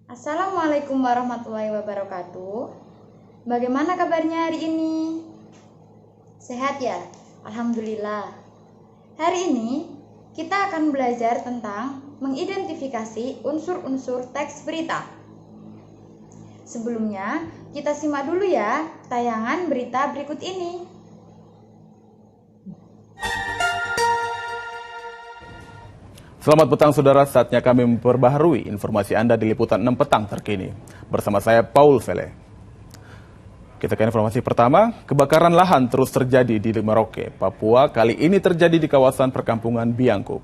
Assalamualaikum warahmatullahi wabarakatuh. Bagaimana kabarnya hari ini? Sehat ya? Alhamdulillah. Hari ini kita akan belajar tentang mengidentifikasi unsur-unsur teks berita. Sebelumnya, kita simak dulu ya tayangan berita berikut ini. Selamat petang saudara, saatnya kami memperbaharui informasi Anda di Liputan 6 Petang terkini. Bersama saya Paul Vele. Kita ke informasi pertama, kebakaran lahan terus terjadi di Merauke, Papua. Kali ini terjadi di kawasan perkampungan Biangkuk.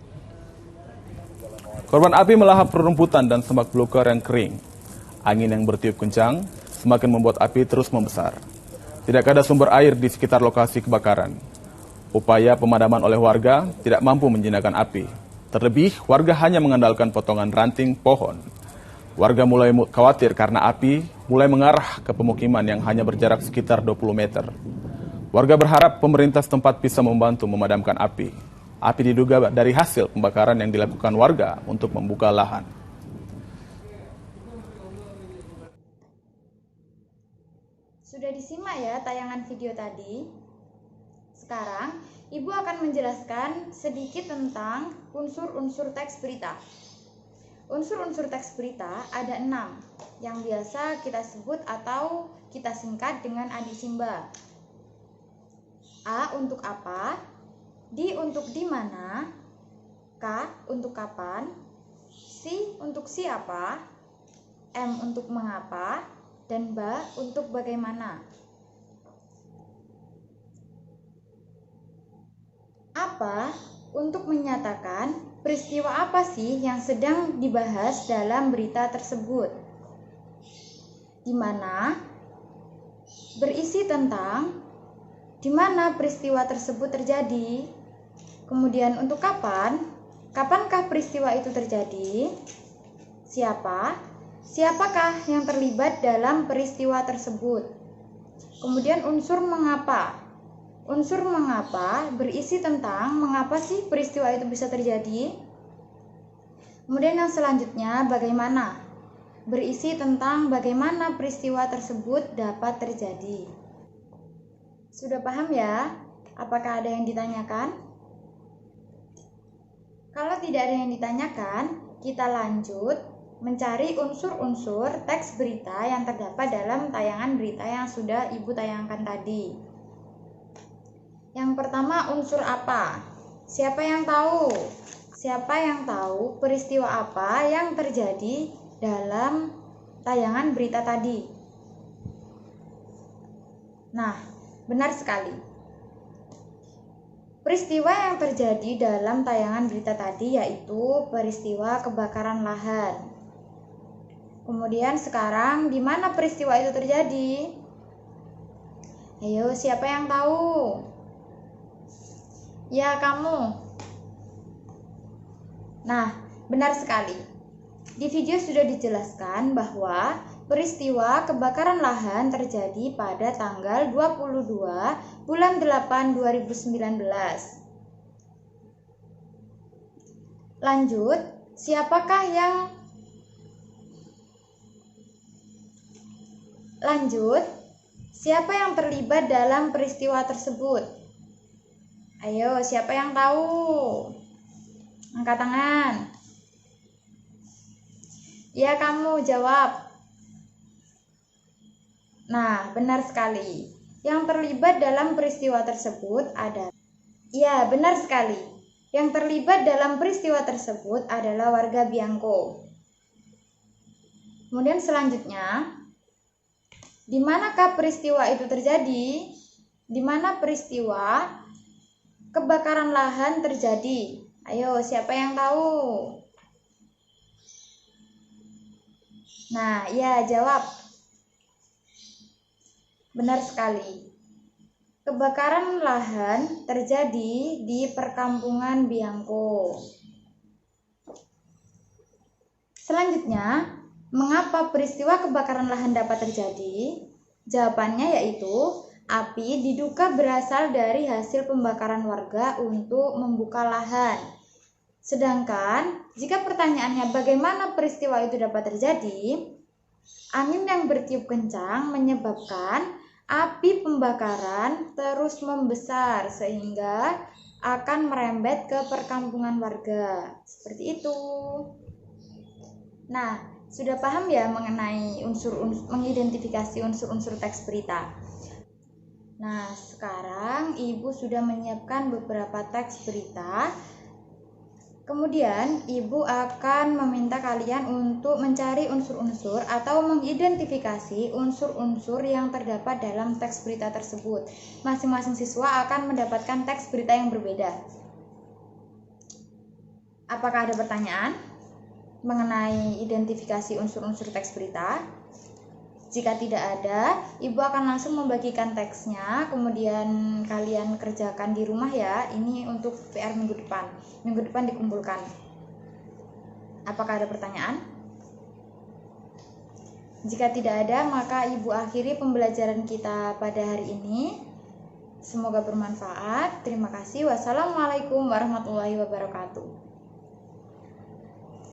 Korban api melahap rerumputan dan semak belukar yang kering. Angin yang bertiup kencang semakin membuat api terus membesar. Tidak ada sumber air di sekitar lokasi kebakaran. Upaya pemadaman oleh warga tidak mampu menjinakkan api. Terlebih, warga hanya mengandalkan potongan ranting pohon. Warga mulai khawatir karena api mulai mengarah ke pemukiman yang hanya berjarak sekitar 20 meter. Warga berharap pemerintah setempat bisa membantu memadamkan api. Api diduga dari hasil pembakaran yang dilakukan warga untuk membuka lahan. Sudah disimak ya tayangan video tadi? Sekarang, Ibu akan menjelaskan sedikit tentang unsur-unsur teks berita. Unsur-unsur teks berita ada 6, yang biasa kita sebut atau kita singkat dengan adisimba. A untuk apa, D untuk di mana, K untuk kapan, C untuk siapa, M untuk mengapa, dan B untuk bagaimana. Apa untuk menyatakan peristiwa apa sih yang sedang dibahas dalam berita tersebut. Di mana berisi tentang di mana peristiwa tersebut terjadi. Kemudian untuk kapan? Kapankah peristiwa itu terjadi? Siapa? Siapakah yang terlibat dalam peristiwa tersebut? Kemudian unsur mengapa. Unsur mengapa berisi tentang mengapa sih peristiwa itu bisa terjadi. Kemudian yang selanjutnya bagaimana. Berisi tentang bagaimana peristiwa tersebut dapat terjadi. Sudah paham ya? Apakah ada yang ditanyakan? Kalau tidak ada yang ditanyakan, kita lanjut mencari unsur-unsur teks berita yang terdapat dalam tayangan berita yang sudah Ibu tayangkan tadi. Yang pertama, unsur apa? Siapa yang tahu? Siapa yang tahu peristiwa apa yang terjadi dalam tayangan berita tadi? Nah, benar sekali. Peristiwa yang terjadi dalam tayangan berita tadi yaitu peristiwa kebakaran lahan. Kemudian sekarang di mana peristiwa itu terjadi? Ayo, siapa yang tahu? Ya, kamu. Nah, benar sekali. Di video sudah dijelaskan bahwa peristiwa kebakaran lahan terjadi pada tanggal 22 bulan 8 2019. Lanjut, siapa yang terlibat dalam peristiwa tersebut? Ayo, siapa yang tahu? Angkat tangan. Ya, kamu jawab. Nah, benar sekali. Yang terlibat dalam peristiwa tersebut adalah... Ya, benar sekali. Yang terlibat dalam peristiwa tersebut adalah warga Biangkuk. Kemudian selanjutnya, di manakah peristiwa itu terjadi? Di mana peristiwa kebakaran lahan terjadi? Ayo, siapa yang tahu? Nah, ya, jawab. Benar sekali. Kebakaran lahan terjadi di perkampungan Biangkuk. Selanjutnya, mengapa peristiwa kebakaran lahan dapat terjadi? Jawabannya yaitu api diduga berasal dari hasil pembakaran warga untuk membuka lahan. Sedangkan jika pertanyaannya bagaimana peristiwa itu dapat terjadi, angin yang bertiup kencang menyebabkan api pembakaran terus membesar sehingga akan merembet ke perkampungan warga. Seperti itu. Nah, sudah paham ya mengenai mengidentifikasi unsur-unsur teks berita. Nah, sekarang Ibu sudah menyiapkan beberapa teks berita. Kemudian, Ibu akan meminta kalian untuk mencari unsur-unsur atau mengidentifikasi unsur-unsur yang terdapat dalam teks berita tersebut. Masing-masing siswa akan mendapatkan teks berita yang berbeda. Apakah ada pertanyaan mengenai identifikasi unsur-unsur teks berita? Jika tidak ada, Ibu akan langsung membagikan teksnya, kemudian kalian kerjakan di rumah ya. Ini untuk PR minggu depan. Minggu depan dikumpulkan. Apakah ada pertanyaan? Jika tidak ada, maka Ibu akhiri pembelajaran kita pada hari ini. Semoga bermanfaat. Terima kasih. Wassalamualaikum warahmatullahi wabarakatuh.